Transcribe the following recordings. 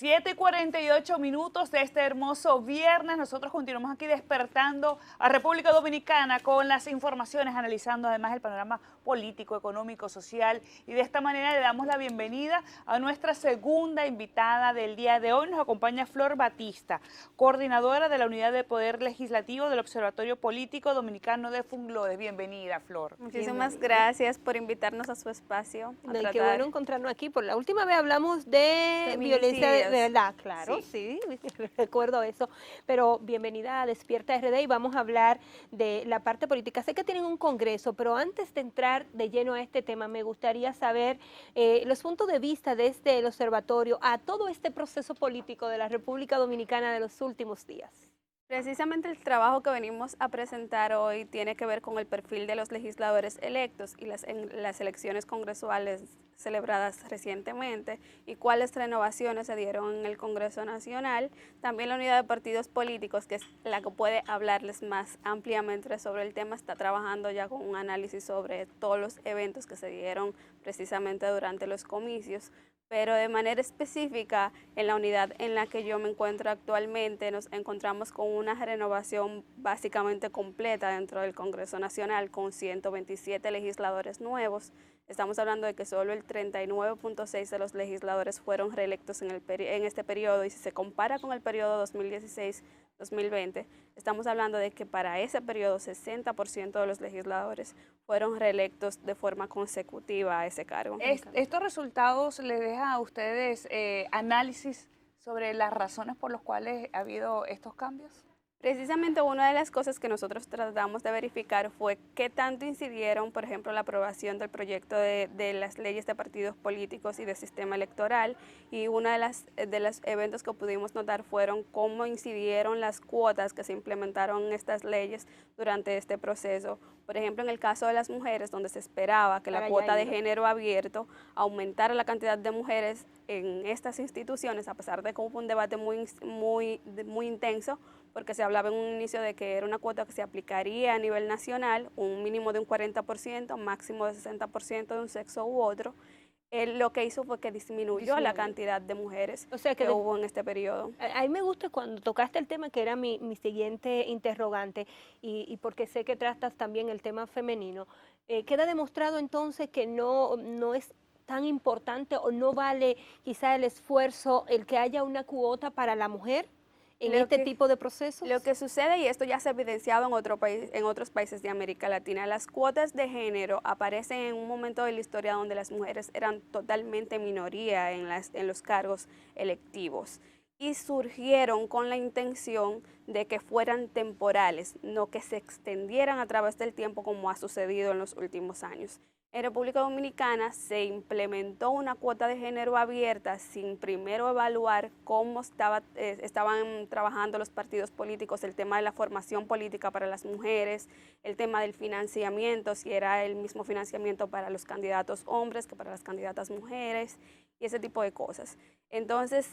7:48 de este hermoso viernes. Nosotros continuamos aquí despertando a República Dominicana con las informaciones, analizando además el panorama político, económico, social. Y de esta manera le damos la bienvenida a nuestra segunda invitada del día de hoy. Nos acompaña Flor Batista, coordinadora de la Unidad de Poder Legislativo del Observatorio Político Dominicano de Funglode. Bienvenida, Flor. Muchísimas gracias por invitarnos a su espacio. Y qué bueno encontrarnos aquí. Por la última vez hablamos de violencia de verdad, claro, sí, recuerdo eso. Pero bienvenida a Despierta RD y vamos a hablar de la parte política. Sé que tienen un congreso, pero antes de entrar de lleno a este tema, me gustaría saber los puntos de vista desde el observatorio a todo este proceso político de la República Dominicana de los últimos días. Precisamente el trabajo que venimos a presentar hoy tiene que ver con el perfil de los legisladores electos y las elecciones congresuales celebradas recientemente y cuáles renovaciones se dieron en el Congreso Nacional. También la unidad de partidos políticos, que es la que puede hablarles más ampliamente sobre el tema, está trabajando ya con un análisis sobre todos los eventos que se dieron precisamente durante los comicios. Pero de manera específica, en la unidad en la que yo me encuentro actualmente, nos encontramos con una renovación básicamente completa dentro del Congreso Nacional, con 127 legisladores nuevos. Estamos hablando de que solo el 39.6% de los legisladores fueron reelectos en este periodo, y si se compara con el periodo 2016-2020, estamos hablando de que para ese periodo 60% de los legisladores fueron reelectos de forma consecutiva a ese cargo. ¿Estos resultados les dejan a ustedes análisis sobre las razones por las cuales ha habido estos cambios? Precisamente una de las cosas que nosotros tratamos de verificar fue qué tanto incidieron, por ejemplo, la aprobación del proyecto de las leyes de partidos políticos y de sistema electoral, y una de los eventos que pudimos notar fueron cómo incidieron las cuotas que se implementaron en estas leyes durante este proceso. Por ejemplo, en el caso de las mujeres, donde se esperaba que la cuota de género abierto aumentara la cantidad de mujeres en estas instituciones, a pesar de que hubo un debate muy intenso, porque se hablaba en un inicio de que era una cuota que se aplicaría a nivel nacional, un mínimo de un 40%, máximo de 60% de un sexo u otro. Lo que hizo fue que disminuyó la cantidad de mujeres que hubo en este periodo. A mí me gusta cuando tocaste el tema, que era mi siguiente interrogante, y porque sé que tratas también el tema femenino. Queda demostrado entonces que no es tan importante o no vale quizá el esfuerzo el que haya una cuota para la mujer en este tipo de procesos. Lo que sucede, y esto ya se ha evidenciado en otros países de América Latina, las cuotas de género aparecen en un momento de la historia donde las mujeres eran totalmente minoría en los cargos electivos, y surgieron con la intención de que fueran temporales, no que se extendieran a través del tiempo como ha sucedido en los últimos años. En República Dominicana se implementó una cuota de género abierta sin primero evaluar cómo estaban trabajando los partidos políticos, el tema de la formación política para las mujeres, el tema del financiamiento, si era el mismo financiamiento para los candidatos hombres que para las candidatas mujeres, y ese tipo de cosas. Entonces,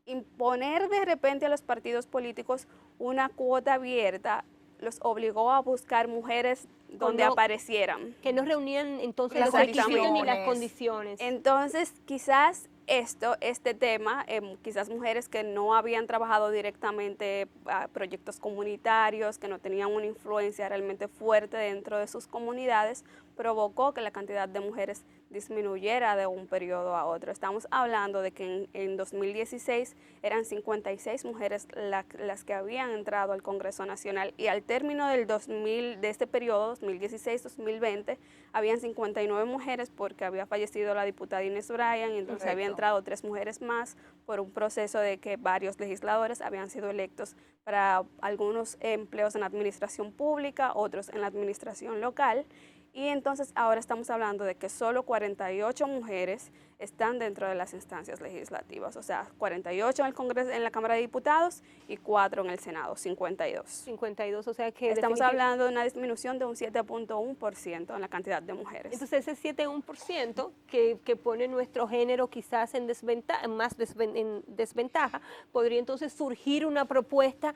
imponer de repente a los partidos políticos una cuota abierta los obligó a buscar mujeres donde aparecieran. Que no reunían entonces los requisitos ni las condiciones. Entonces, quizás este tema, quizás mujeres que no habían trabajado directamente a proyectos comunitarios, que no tenían una influencia realmente fuerte dentro de sus comunidades, provocó que la cantidad de mujeres disminuyera de un periodo a otro. Estamos hablando de que en 2016 eran 56 mujeres las que habían entrado al Congreso Nacional, y al término de este periodo, 2016-2020, habían 59 mujeres porque había fallecido la diputada Inés Bryan, y entonces habían entrado 3 mujeres más por un proceso de que varios legisladores habían sido electos para algunos empleos en la administración pública, otros en la administración local. Y entonces ahora estamos hablando de que solo 48 mujeres están dentro de las instancias legislativas, o sea, 48 en el Congreso, en la Cámara de Diputados, y 4 en el Senado, 52. 52, o sea que estamos hablando de una disminución de un 7.1% en la cantidad de mujeres. Entonces ese 7.1% que pone nuestro género quizás en desventaja, podría entonces surgir una propuesta,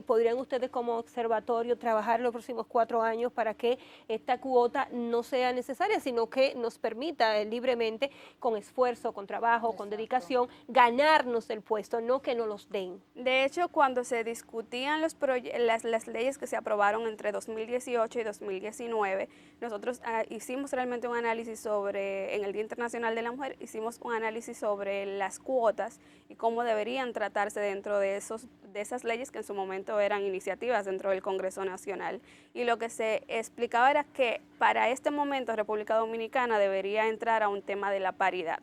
podrían ustedes como observatorio trabajar los próximos 4 años para que esta cuota no sea necesaria, sino que nos permita libremente con esfuerzo, con trabajo, con dedicación, ganarnos el puesto, no que nos los den. De hecho, cuando se discutían las leyes que se aprobaron entre 2018 y 2019, nosotros hicimos realmente un análisis en el Día Internacional de la Mujer, hicimos un análisis sobre las cuotas y cómo deberían tratarse dentro de esas leyes que en su momento eran iniciativas dentro del Congreso Nacional. Y lo que se explicaba era que para este momento República Dominicana debería entrar a un tema de la paridad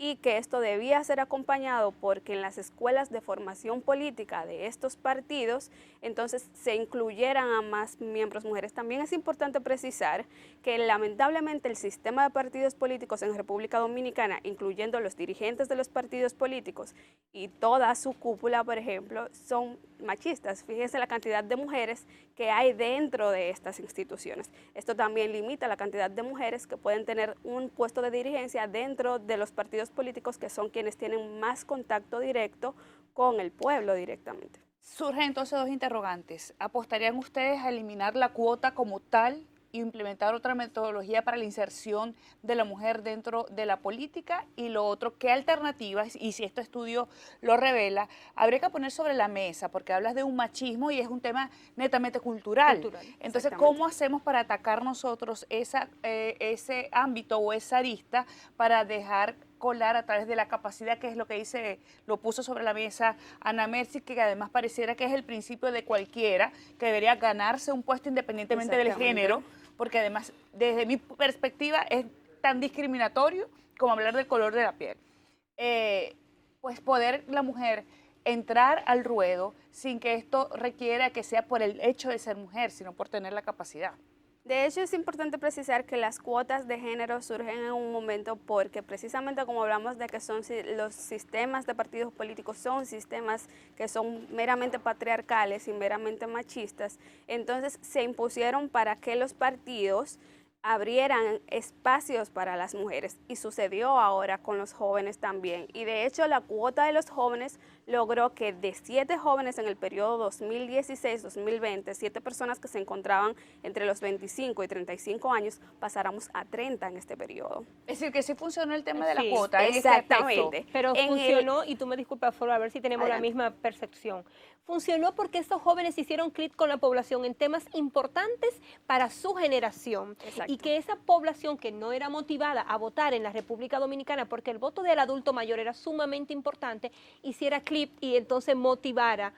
y que esto debía ser acompañado porque en las escuelas de formación política de estos partidos, entonces se incluyeran a más miembros mujeres. También es importante precisar que lamentablemente el sistema de partidos políticos en República Dominicana, incluyendo los dirigentes de los partidos políticos y toda su cúpula, por ejemplo, son machistas. Fíjense la cantidad de mujeres que hay dentro de estas instituciones. Esto también limita la cantidad de mujeres que pueden tener un puesto de dirigencia dentro de los partidos políticos, que son quienes tienen más contacto directo con el pueblo directamente. Surgen entonces dos interrogantes. ¿Apostarían ustedes a eliminar la cuota como tal y implementar otra metodología para la inserción de la mujer dentro de la política? Y lo otro, ¿qué alternativas, y si este estudio lo revela, habría que poner sobre la mesa? Porque hablas de un machismo y es un tema netamente cultural. Entonces, ¿cómo hacemos para atacar nosotros ese ámbito o esa arista para dejar colar a través de la capacidad, que es lo que lo puso sobre la mesa Ana Mercy, que además pareciera que es el principio de cualquiera que debería ganarse un puesto independientemente del género, porque además desde mi perspectiva es tan discriminatorio como hablar del color de la piel. Pues poder la mujer entrar al ruedo sin que esto requiera que sea por el hecho de ser mujer, sino por tener la capacidad. De hecho, es importante precisar que las cuotas de género surgen en un momento porque precisamente como hablamos de que los sistemas de partidos políticos son sistemas que son meramente patriarcales y meramente machistas, entonces se impusieron para que los partidos abrieran espacios para las mujeres, y sucedió ahora con los jóvenes también. Y de hecho la cuota de los jóvenes logró que de 7 jóvenes en el periodo 2016-2020, 7 personas que se encontraban entre los 25 y 35 años, pasáramos a 30 en este periodo. Es decir, que sí funcionó el tema de la cuota. Exactamente. Pero funcionó, y tú me disculpas, por a ver si tenemos la misma percepción. Funcionó porque estos jóvenes hicieron clic con la población en temas importantes para su generación. Exacto. Y que esa población que no era motivada a votar en la República Dominicana, porque el voto del adulto mayor era sumamente importante, hiciera clic y entonces motivara,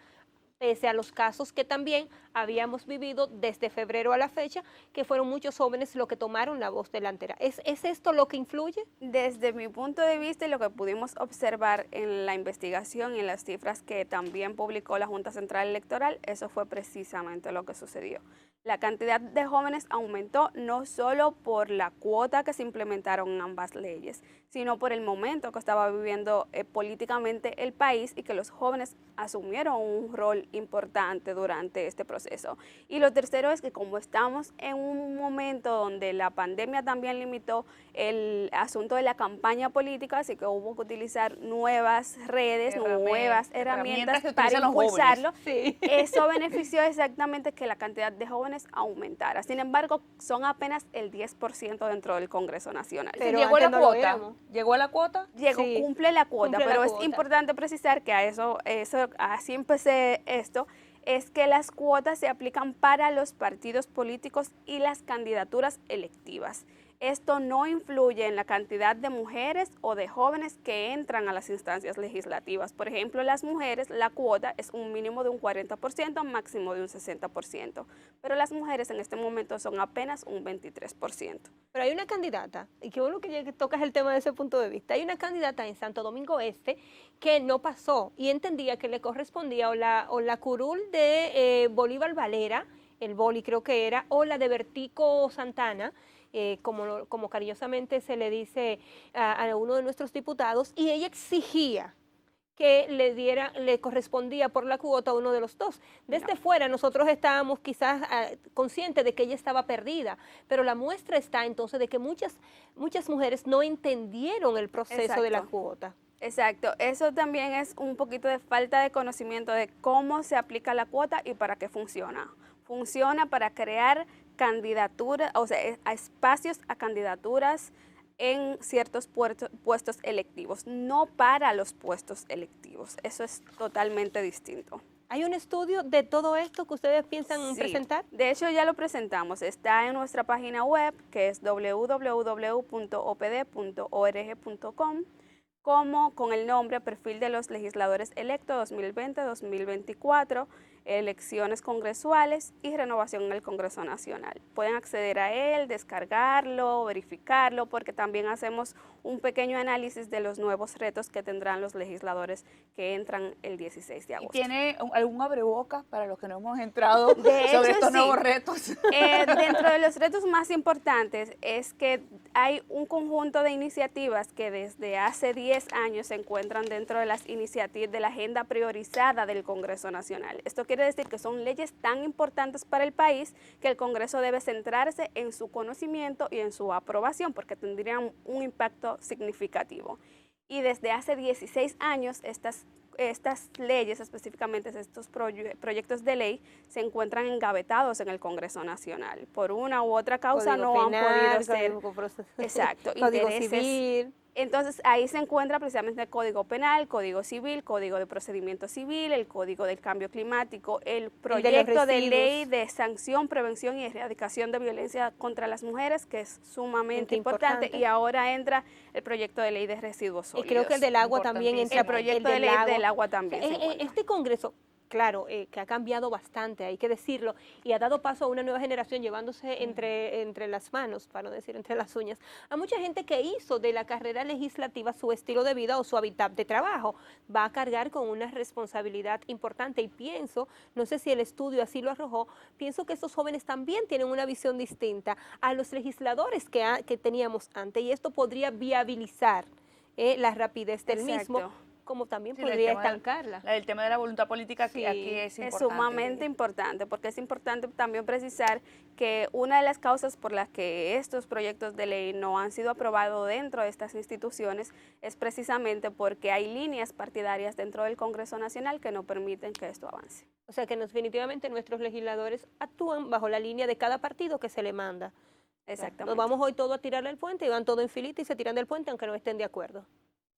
pese a los casos que también habíamos vivido desde febrero a la fecha, que fueron muchos jóvenes los que tomaron la voz delantera. ¿Es esto lo que influye? Desde mi punto de vista y lo que pudimos observar en la investigación y en las cifras que también publicó la Junta Central Electoral, eso fue precisamente lo que sucedió. La cantidad de jóvenes aumentó no solo por la cuota que se implementaron en ambas leyes, sino por el momento que estaba viviendo políticamente el país y que los jóvenes asumieron un rol importante durante este proceso. Y lo tercero es que como estamos en un momento donde la pandemia también limitó el asunto de la campaña política, así que hubo que utilizar nuevas redes, nuevas herramientas para impulsarlo. Sí. Eso benefició exactamente que la cantidad de jóvenes aumentara. Sin embargo, son apenas el 10% dentro del Congreso Nacional. Pero llegó la cuota. ¿Llegó a la cuota? Llegó, sí, cumple la cuota, cumple pero la es cuota. importante precisar que así empecé esto, es que las cuotas se aplican para los partidos políticos y las candidaturas electivas. Esto no influye en la cantidad de mujeres o de jóvenes que entran a las instancias legislativas. Por ejemplo, las mujeres, la cuota es un mínimo de un 40%, máximo de un 60%. Pero las mujeres en este momento son apenas un 23%. Pero hay una candidata, y qué bueno que tocas el tema de ese punto de vista, hay una candidata en Santo Domingo Este que no pasó y entendía que le correspondía o la curul de Bolívar Valera, el boli creo que era, o la de Bertico Santana, como cariñosamente se le dice a uno de nuestros diputados, y ella exigía que le correspondía por la cuota a uno de los dos. Desde fuera nosotros estábamos quizás conscientes de que ella estaba perdida, pero la muestra está entonces de que muchas mujeres no entendieron el proceso de la cuota. Exacto, eso también es un poquito de falta de conocimiento de cómo se aplica la cuota y para qué funciona. Funciona para crear candidaturas, o sea, a espacios a candidaturas en ciertos puestos electivos, no para los puestos electivos. Eso es totalmente distinto. ¿Hay un estudio de todo esto que ustedes piensan presentar? De hecho, ya lo presentamos. Está en nuestra página web, que es www.opd.org.com, como con el nombre Perfil de los Legisladores Electos 2020-2024, elecciones congresuales y renovación en el Congreso Nacional. Pueden acceder a él, descargarlo, verificarlo, porque también hacemos un pequeño análisis de los nuevos retos que tendrán los legisladores que entran el 16 de agosto. ¿Y tiene algún abrebocas para los que no hemos entrado sobre estos nuevos retos? Dentro de los retos más importantes es que hay un conjunto de iniciativas que desde hace 10 años se encuentran dentro de las iniciativas de la agenda priorizada del Congreso Nacional. Esto quiere decir que son leyes tan importantes para el país que el Congreso debe centrarse en su conocimiento y en su aprobación, porque tendrían un impacto significativo. Y desde hace 16 años estas leyes, específicamente estos proyectos de ley, se encuentran engavetados en el Congreso Nacional. Por una u otra causa Código no penal, han podido ser. Exacto, Código Civil. Entonces ahí se encuentra precisamente el Código Penal, Código Civil, Código de Procedimiento Civil, el Código del Cambio Climático, el proyecto de ley de sanción, prevención y erradicación de violencia contra las mujeres, que es sumamente importante, y ahora entra el proyecto de ley de residuos sólidos. Y creo que el del agua también entra. El proyecto de ley del agua también. Este Congreso, claro, que ha cambiado bastante, hay que decirlo, y ha dado paso a una nueva generación llevándose entre las manos, para no decir entre las uñas, a mucha gente que hizo de la carrera legislativa su estilo de vida o su hábitat de trabajo. Va a cargar con una responsabilidad importante y pienso, no sé si el estudio así lo arrojó, pienso que estos jóvenes también tienen una visión distinta a los legisladores que teníamos antes, y esto podría viabilizar la rapidez del mismo, como también podría estancarla. El tema de la voluntad política aquí es importante. Es sumamente importante, porque es importante también precisar que una de las causas por las que estos proyectos de ley no han sido aprobados dentro de estas instituciones es precisamente porque hay líneas partidarias dentro del Congreso Nacional que no permiten que esto avance. O sea que definitivamente nuestros legisladores actúan bajo la línea de cada partido que se le manda. Exactamente. Nos vamos hoy todos a tirarle el puente y van todos en filita y se tiran del puente aunque no estén de acuerdo.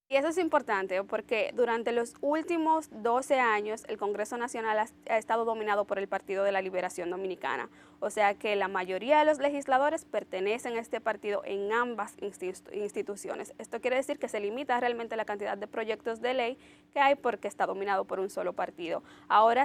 Y eso es importante porque durante los últimos 12 años el Congreso Nacional ha estado dominado por el Partido de la Liberación Dominicana. O sea que la mayoría de los legisladores pertenecen a este partido en ambas instituciones. Esto quiere decir que se limita realmente la cantidad de proyectos de ley que hay porque está dominado por un solo partido. Ahora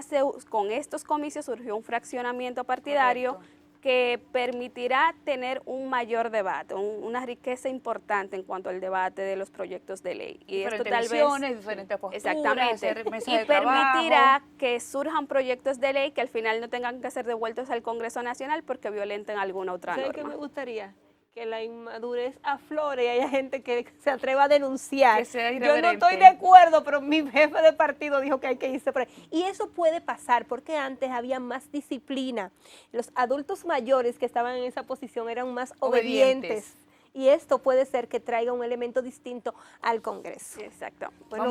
con estos comicios surgió un fraccionamiento partidario. Correcto. Que permitirá tener un mayor debate, una riqueza importante en cuanto al debate de los proyectos de ley. Y esto tal vez, diferentes posturas, exactamente, y permitirá que surjan proyectos de ley que al final no tengan que ser devueltos al Congreso Nacional porque violenten alguna otra norma. ¿Qué me gustaría? Que la inmadurez aflore y haya gente que se atreva a denunciar. Yo no estoy de acuerdo, pero mi jefe de partido dijo que hay que irse por ahí. Y eso puede pasar porque antes había más disciplina. Los adultos mayores que estaban en esa posición eran más obedientes. Y esto puede ser que traiga un elemento distinto al Congreso. Exacto. Bueno,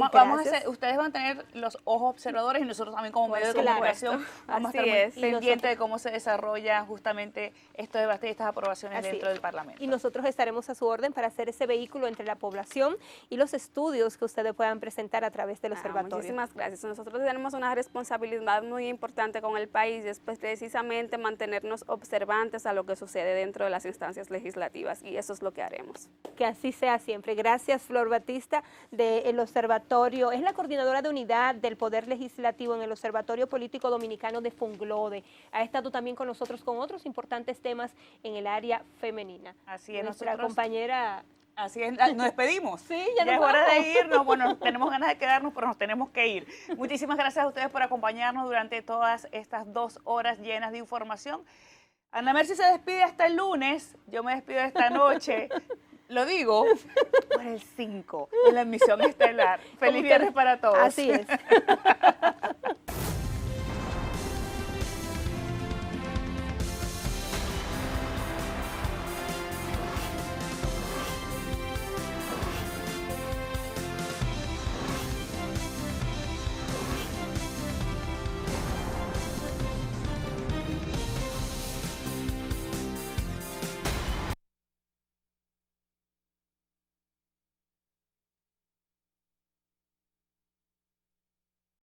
ustedes van a tener los ojos observadores y nosotros también como medio de comunicación vamos a estar pendientes de cómo se desarrolla justamente estos debates y estas aprobaciones dentro del Parlamento. Y nosotros estaremos a su orden para hacer ese vehículo entre la población y los estudios que ustedes puedan presentar a través del observatorio. Muchísimas gracias. Nosotros tenemos una responsabilidad muy importante con el país y es precisamente mantenernos observantes a lo que sucede dentro de las instancias legislativas y eso es lo que haremos. Que así sea siempre. Gracias, Flor Batista, del Observatorio. Es la coordinadora de unidad del Poder Legislativo en el Observatorio Político Dominicano de Funglode. Ha estado también con nosotros con otros importantes temas en el área femenina. Así es, nuestra compañera... Así es, nos despedimos. Sí, ya es hora de irnos. Bueno, tenemos ganas de quedarnos, pero nos tenemos que ir. Muchísimas gracias a ustedes por acompañarnos durante todas estas 2 horas llenas de información. Ana Mercy se despide hasta el lunes, yo me despido esta noche, lo digo, por el 5 en la emisión estelar. Feliz viernes para todos. Así es.